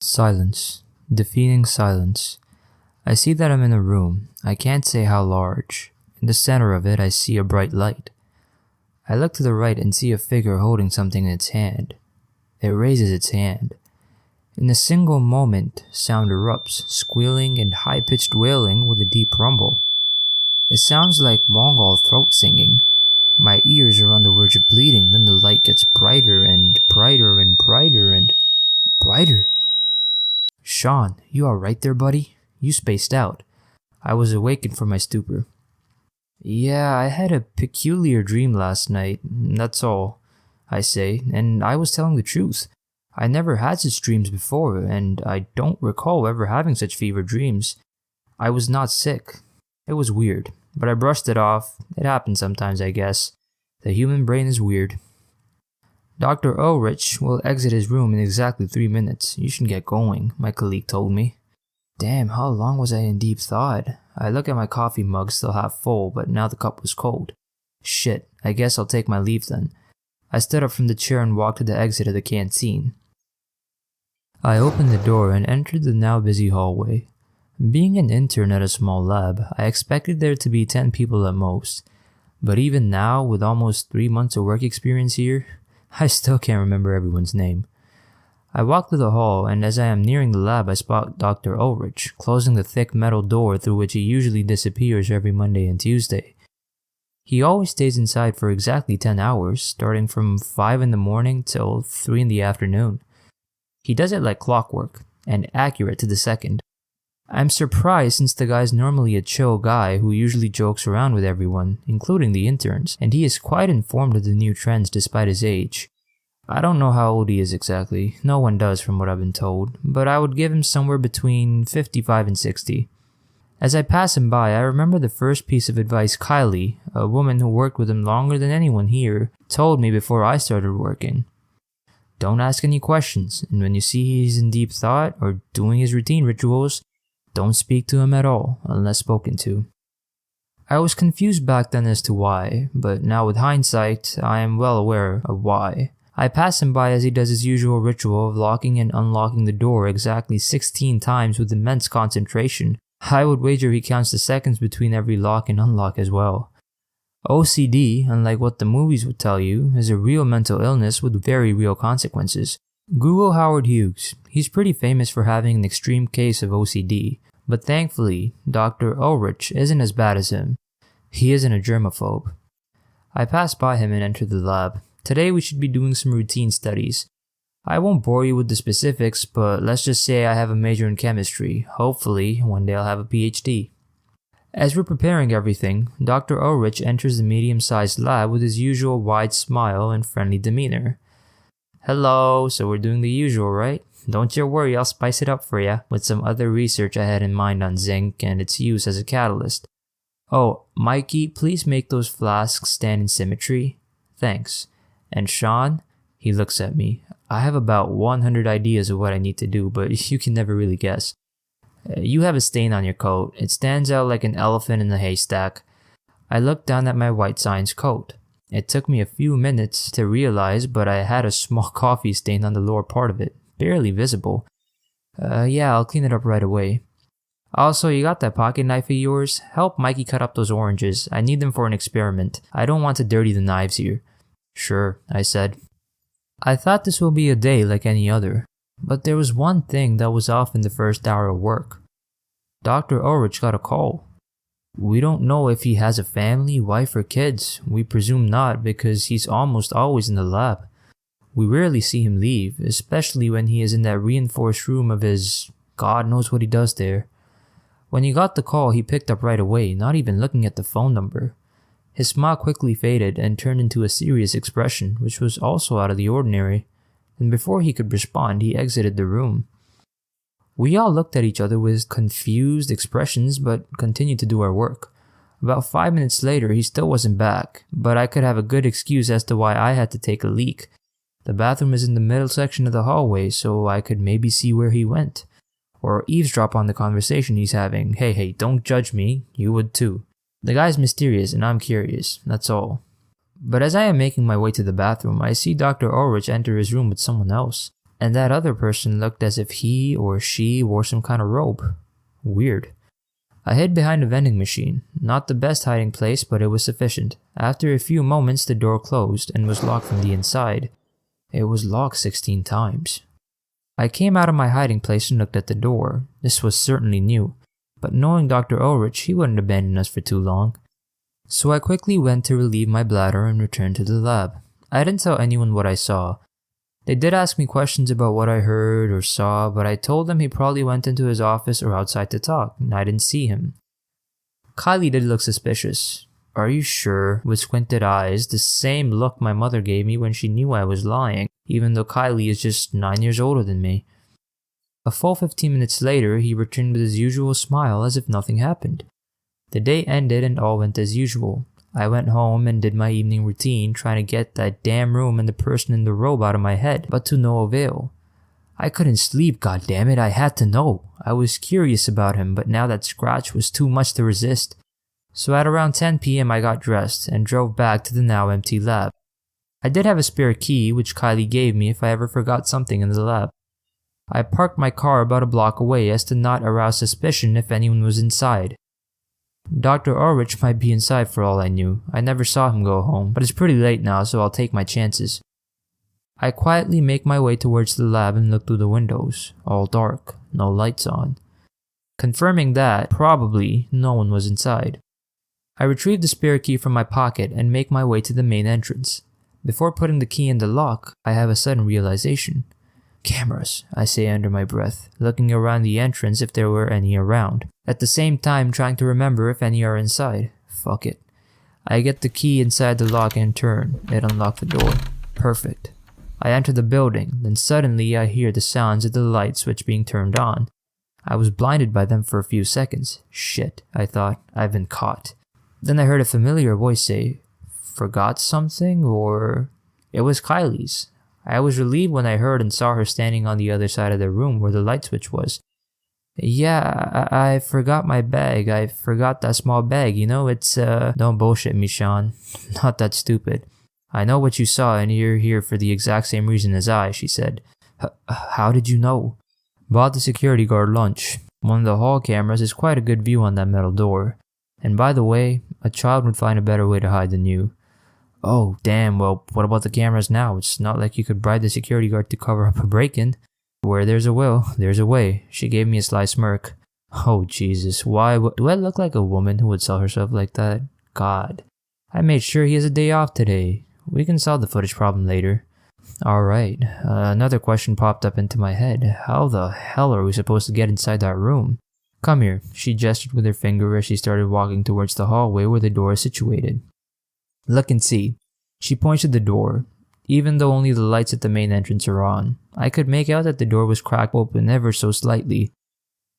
Silence. Defeating silence. I see that I'm in a room. I can't say how large. In the center of it, I see a bright light. I look to the right and see a figure holding something in its hand. It raises its hand. In a single moment, sound erupts, squealing and high-pitched wailing with a deep rumble. It sounds like Mongol throat singing. My ears are on the verge of bleeding, then the light gets brighter and brighter and brighter and brighter. Sean, you alright there, buddy? You spaced out. I was awakened from my stupor. Yeah, I had a peculiar dream last night, that's all, I say, and I was telling the truth. I never had such dreams before, and I don't recall ever having such fever dreams. I was not sick. It was weird, but I brushed it off. It happens sometimes, I guess. The human brain is weird. Dr. Ulrich will exit his room in exactly 3 minutes. You should get going, my colleague told me. Damn, how long was I in deep thought? I look at my coffee mug still half full, but now the cup was cold. Shit, I guess I'll take my leave then. I stood up from the chair and walked to the exit of the canteen. I opened the door and entered the now busy hallway. Being an intern at a small lab, I expected there to be 10 people at most. But even now, with almost 3 months of work experience here, I still can't remember everyone's name. I walk through the hall, and as I am nearing the lab, I spot Dr. Ulrich, closing the thick metal door through which he usually disappears every Monday and Tuesday. He always stays inside for exactly 10 hours, starting from 5 in the morning till 3 in the afternoon. He does it like clockwork, and accurate to the second. I'm surprised since the guy's normally a chill guy who usually jokes around with everyone, including the interns, and he is quite informed of the new trends despite his age. I don't know how old he is exactly, no one does from what I've been told, but I would give him somewhere between 55 and 60. As I pass him by, I remember the first piece of advice Kylie, a woman who worked with him longer than anyone here, told me before I started working. Don't ask any questions, and when you see he's in deep thought or doing his routine rituals, don't speak to him at all, unless spoken to. I was confused back then as to why, but now with hindsight, I am well aware of why. I pass him by as he does his usual ritual of locking and unlocking the door exactly 16 times with immense concentration. I would wager he counts the seconds between every lock and unlock as well. OCD, unlike what the movies would tell you, is a real mental illness with very real consequences. Google Howard Hughes. He's pretty famous for having an extreme case of OCD, but thankfully, Dr. Ulrich isn't as bad as him. He isn't a germaphobe. I pass by him and enter the lab. Today we should be doing some routine studies. I won't bore you with the specifics, but let's just say I have a major in chemistry. Hopefully, one day I'll have a PhD. As we're preparing everything, Dr. Ulrich enters the medium-sized lab with his usual wide smile and friendly demeanor. Hello, so we're doing the usual, right? Don't you worry, I'll spice it up for ya with some other research I had in mind on zinc and its use as a catalyst. Oh, Mikey, please make those flasks stand in symmetry. Thanks. And Sean, he looks at me. I have about 100 ideas of what I need to do, but you can never really guess. You have a stain on your coat. It stands out like an elephant in a haystack. I looked down at my white science coat. It took me a few minutes to realize, but I had a small coffee stain on the lower part of it, barely visible. Yeah, I'll clean it up right away. Also, you got that pocket knife of yours? Help Mikey cut up those oranges. I need them for an experiment. I don't want to dirty the knives here. Sure, I said. I thought this would be a day like any other, but there was one thing that was off in the first hour of work. Dr. Ulrich got a call. We don't know if he has a family, wife, or kids. We presume not because he's almost always in the lab. We rarely see him leave, especially when he is in that reinforced room of his... God knows what he does there. When he got the call, he picked up right away, not even looking at the phone number. His smile quickly faded and turned into a serious expression, which was also out of the ordinary. And before he could respond, he exited the room. We all looked at each other with confused expressions, but continued to do our work. About 5 minutes later, he still wasn't back, but I could have a good excuse as to why I had to take a leak. The bathroom is in the middle section of the hallway, so I could maybe see where he went. Or eavesdrop on the conversation he's having. Hey, don't judge me, you would too. The guy's mysterious and I'm curious, that's all. But as I am making my way to the bathroom, I see Dr. Ulrich enter his room with someone else. and that other person looked as if he or she wore some kind of robe. Weird. I hid behind a vending machine. Not the best hiding place, but it was sufficient. After a few moments, the door closed and was locked from the inside. It was locked 16 times. I came out of my hiding place and looked at the door. This was certainly new, but knowing Dr. Ulrich, he wouldn't abandon us for too long. So I quickly went to relieve my bladder and returned to the lab. I didn't tell anyone what I saw. They did ask me questions about what I heard or saw, but I told them he probably went into his office or outside to talk, and I didn't see him. Kylie did look suspicious. Are you sure? With squinted eyes, the same look my mother gave me when she knew I was lying, even though Kylie is just 9 years older than me. A full 15 minutes later, he returned with his usual smile as if nothing happened. The day ended and all went as usual. I went home and did my evening routine, trying to get that damn room and the person in the robe out of my head, but to no avail. I couldn't sleep, goddammit, I had to know. I was curious about him, but now that scratch was too much to resist. So at around 10 p.m. I got dressed and drove back to the now empty lab. I did have a spare key, which Kylie gave me if I ever forgot something in the lab. I parked my car about a block away as to not arouse suspicion if anyone was inside. Dr. Ulrich might be inside for all I knew. I never saw him go home, but it's pretty late now, so I'll take my chances. I quietly make my way towards the lab and look through the windows. All dark, no lights on. Confirming that, probably, no one was inside. I retrieve the spare key from my pocket and make my way to the main entrance. Before putting the key in the lock, I have a sudden realization. Cameras, I say under my breath, looking around the entrance if there were any around. At the same time trying to remember if any are inside. Fuck it. I get the key inside the lock and turn. It unlocked the door. Perfect. I enter the building, then suddenly I hear the sounds of the light switch being turned on. I was blinded by them for a few seconds. Shit, I thought. I've been caught. Then I heard a familiar voice say, "Forgot something?" or... It was Kylie's. I was relieved when I heard and saw her standing on the other side of the room where the light switch was. "Yeah, I forgot my bag. I forgot that small bag, you know, it's, Don't bullshit me, Sean. Not that stupid. I know what you saw and you're here for the exact same reason as I," she said. How did you know?" "Bought the security guard lunch. One of the hall cameras is quite a good view on that metal door. And by the way, a child would find a better way to hide than you." "Oh, damn, well, what about the cameras now? It's not like you could bribe the security guard to cover up a break-in." "Where there's a will, there's a way." She gave me a sly smirk. Oh, Jesus, why do I look like a woman who would sell herself like that? God. I made sure he has a day off today. We can solve the footage problem later. Alright, another question popped up into my head. How the hell are we supposed to get inside that room? "Come here," she gestured with her finger as she started walking towards the hallway where the door is situated. "Look and see." She points to the door. Even though only the lights at the main entrance are on, I could make out that the door was cracked open ever so slightly.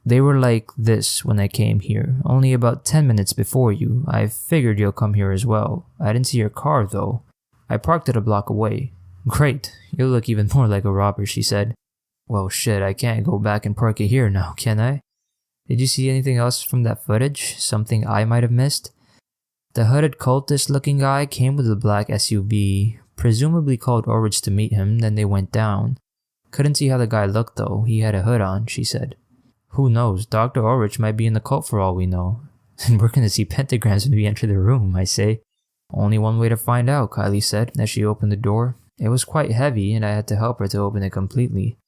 "They were like this when I came here, only about 10 minutes before you. I figured you'll come here as well. I didn't see your car though. I parked it a block away." "Great, you look even more like a robber," she said. "Well shit, I can't go back and park it here now, can I?" "Did you see anything else from that footage? Something I might have missed?" "The hooded cultist looking guy came with a black SUV, presumably called Ulrich to meet him, then they went down. Couldn't see how the guy looked though, he had a hood on," she said. "Who knows, Dr. Ulrich might be in the cult for all we know. And we're gonna see pentagrams when we enter the room, I say." "Only one way to find out," Kylie said as she opened the door. It was quite heavy and I had to help her to open it completely.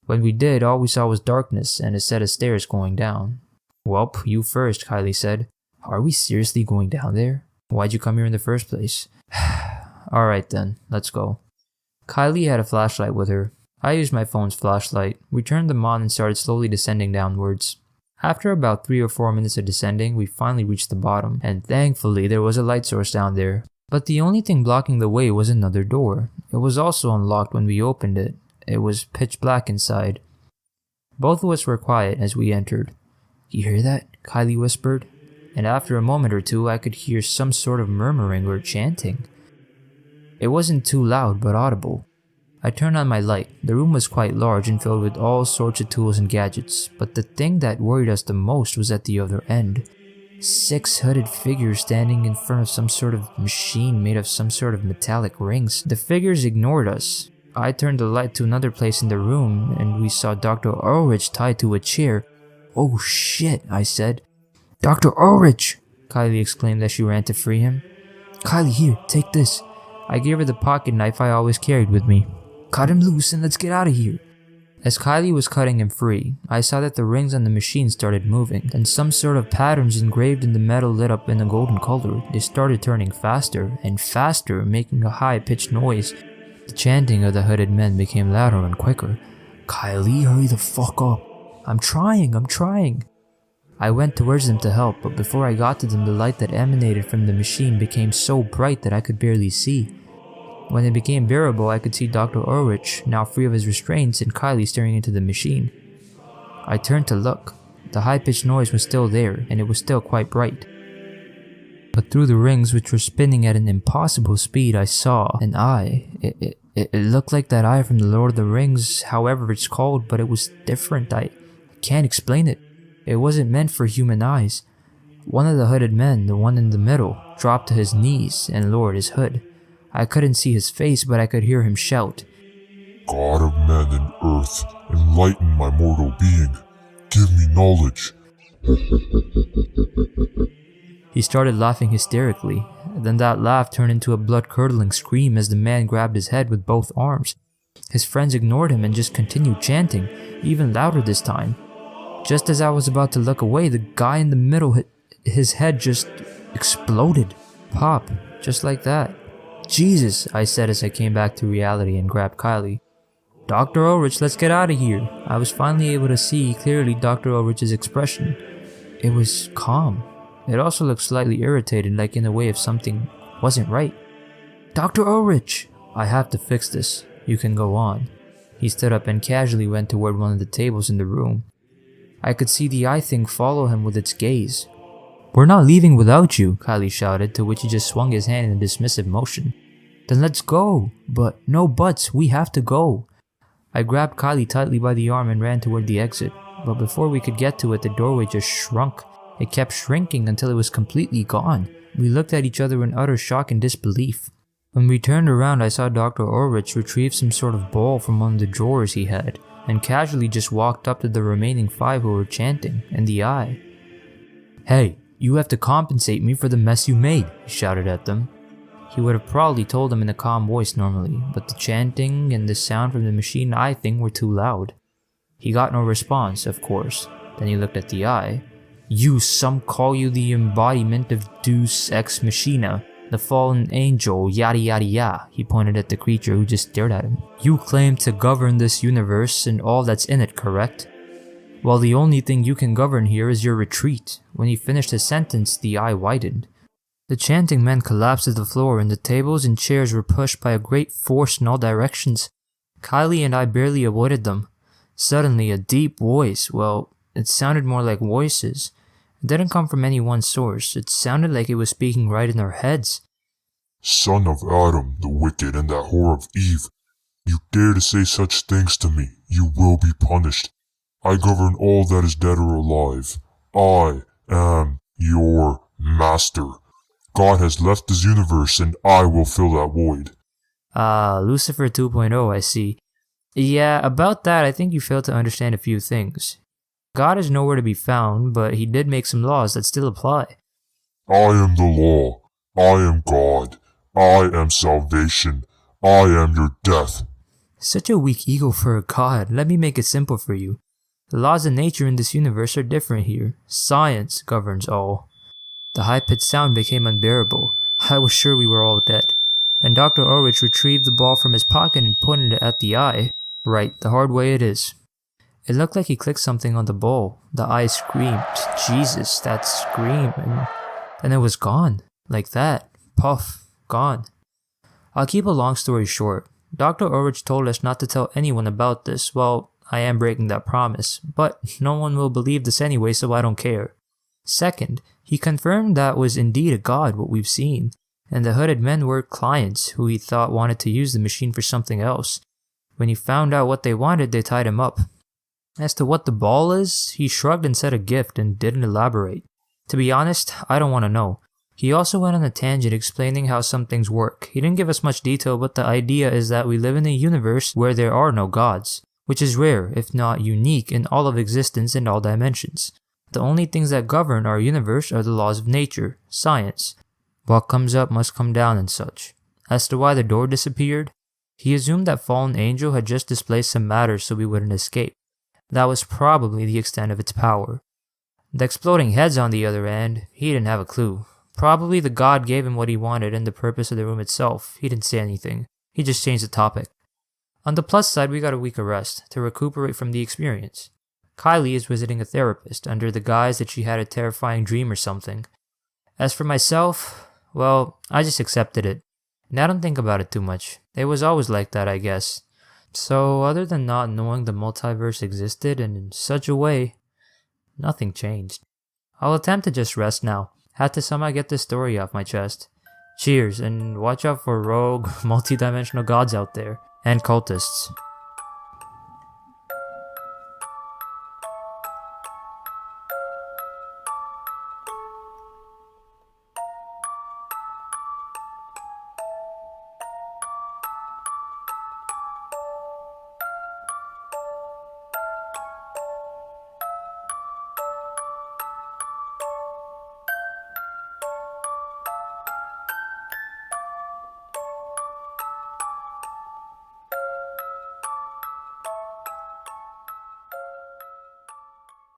When we did, all we saw was darkness and a set of stairs going down. "Welp, you first," Kylie said. "Are we seriously going down there? Why'd you come here in the first place?" "Alright then, let's go." Kylie had a flashlight with her. I used my phone's flashlight. We turned them on and started slowly descending downwards. After about 3 or 4 minutes of descending, we finally reached the bottom, and thankfully there was a light source down there. But the only thing blocking the way was another door. It was also unlocked when we opened it. It was pitch black inside. Both of us were quiet as we entered. "You hear that?" Kylie whispered. And after a moment or two, I could hear some sort of murmuring or chanting. It wasn't too loud, but audible. I turned on my light. The room was quite large and filled with all sorts of tools and gadgets, but the thing that worried us the most was at the other end. 6 hooded figures standing in front of some sort of machine made of some sort of metallic rings. The figures ignored us. I turned the light to another place in the room and we saw Dr. Ulrich tied to a chair. "Oh shit," I said. "Dr. Ulrich!" Kylie exclaimed as she ran to free him. "Kylie, here, take this." I gave her the pocket knife I always carried with me. "Cut him loose and let's get out of here." As Kylie was cutting him free, I saw that the rings on the machine started moving, and some sort of patterns engraved in the metal lit up in a golden color. They started turning faster and faster, making a high-pitched noise. The chanting of the hooded men became louder and quicker. "Kylie, hurry the fuck up." I'm trying. I went towards them to help, but before I got to them, the light that emanated from the machine became so bright that I could barely see. When it became bearable, I could see Dr. Ulrich, now free of his restraints, and Kylie staring into the machine. I turned to look. The high-pitched noise was still there, and it was still quite bright. But through the rings, which were spinning at an impossible speed, I saw an eye. It looked like that eye from the Lord of the Rings, however it's called, but it was different. I can't explain it. It wasn't meant for human eyes. One of the hooded men, the one in the middle, dropped to his knees and lowered his hood. I couldn't see his face, but I could hear him shout, "God of men and earth, enlighten my mortal being. Give me knowledge." He started laughing hysterically. Then that laugh turned into a blood-curdling scream as the man grabbed his head with both arms. His friends ignored him and just continued chanting, even louder this time. Just as I was about to look away, the guy in the middle, his head just exploded. Pop, just like that. "Jesus," I said as I came back to reality and grabbed Kylie. "Dr. Ulrich, let's get out of here." I was finally able to see clearly Dr. Ulrich's expression. It was calm. It also looked slightly irritated, like in a way if something wasn't right. "Dr. Ulrich!" "I have to fix this. You can go on." He stood up and casually went toward one of the tables in the room. I could see the eye thing follow him with its gaze. "We're not leaving without you," Kylie shouted, to which he just swung his hand in a dismissive motion. "Then let's go." "But no buts, we have to go." I grabbed Kylie tightly by the arm and ran toward the exit, but before we could get to it, the doorway just shrunk. It kept shrinking until it was completely gone. We looked at each other in utter shock and disbelief. When we turned around, I saw Dr. Ulrich retrieve some sort of ball from one of the drawers he had, and casually just walked up to the remaining 5 who were chanting, and the eye. "Hey, you have to compensate me for the mess you made," he shouted at them. He would have probably told them in a calm voice normally, but the chanting and the sound from the machine eye thing were too loud. He got no response, of course. Then he looked at the eye. "You, some call you the embodiment of Deus Ex Machina, the fallen angel, yada yada yada." He pointed at the creature who just stared at him. "You claim to govern this universe and all that's in it, correct? Well, the only thing you can govern here is your retreat." When he finished his sentence, the eye widened. The chanting men collapsed to the floor and the tables and chairs were pushed by a great force in all directions. Kylie and I barely avoided them. Suddenly, a deep voice, well, it sounded more like voices. It didn't come from any one source. It sounded like it was speaking right in our heads. "Son of Adam, the wicked, and that whore of Eve, you dare to say such things to me, you will be punished. I govern all that is dead or alive. I am your master. God has left this universe and I will fill that void." Lucifer 2.0, I see. Yeah, about that, I think you failed to understand a few things. God is nowhere to be found, but he did make some laws that still apply. "I am the law. I am God. I am salvation. I am your death." Such a weak ego for a god. Let me make it simple for you. The laws of nature in this universe are different here. Science governs all. The high-pitched sound became unbearable. I was sure we were all dead. And Dr. Ulrich retrieved the ball from his pocket and pointed it at the eye. Right, the hard way it is. It looked like he clicked something on the ball. The eye screamed. Jesus, that scream. And then it was gone. Like that. Puff. Gone. I'll keep a long story short. Dr. Ulrich told us not to tell anyone about this. Well, I am breaking that promise. But no one will believe this anyway, so I don't care. Second, he confirmed that was indeed a god, what we've seen. And the hooded men were clients who he thought wanted to use the machine for something else. When he found out what they wanted, they tied him up. As to what the ball is, he shrugged and said a gift and didn't elaborate. To be honest, I don't want to know. He also went on a tangent explaining how some things work. He didn't give us much detail, but the idea is that we live in a universe where there are no gods, which is rare, if not unique, in all of existence in all dimensions. The only things that govern our universe are the laws of nature, science. What comes up must come down and such. As to why the door disappeared, he assumed that fallen angel had just displaced some matter so we wouldn't escape. That was probably the extent of its power. The exploding heads on the other end, he didn't have a clue. Probably the god gave him what he wanted and the purpose of the room itself. He didn't say anything. He just changed the topic. On the plus side, we got a week of rest to recuperate from the experience. Kylie is visiting a therapist under the guise that she had a terrifying dream or something. As for myself, well, I just accepted it. And I don't think about it too much. It was always like that, I guess. So, other than not knowing the multiverse existed and in such a way, nothing changed. I'll attempt to just rest now. Had to somehow get this story off my chest. Cheers, and watch out for rogue, multi-dimensional gods out there, and cultists.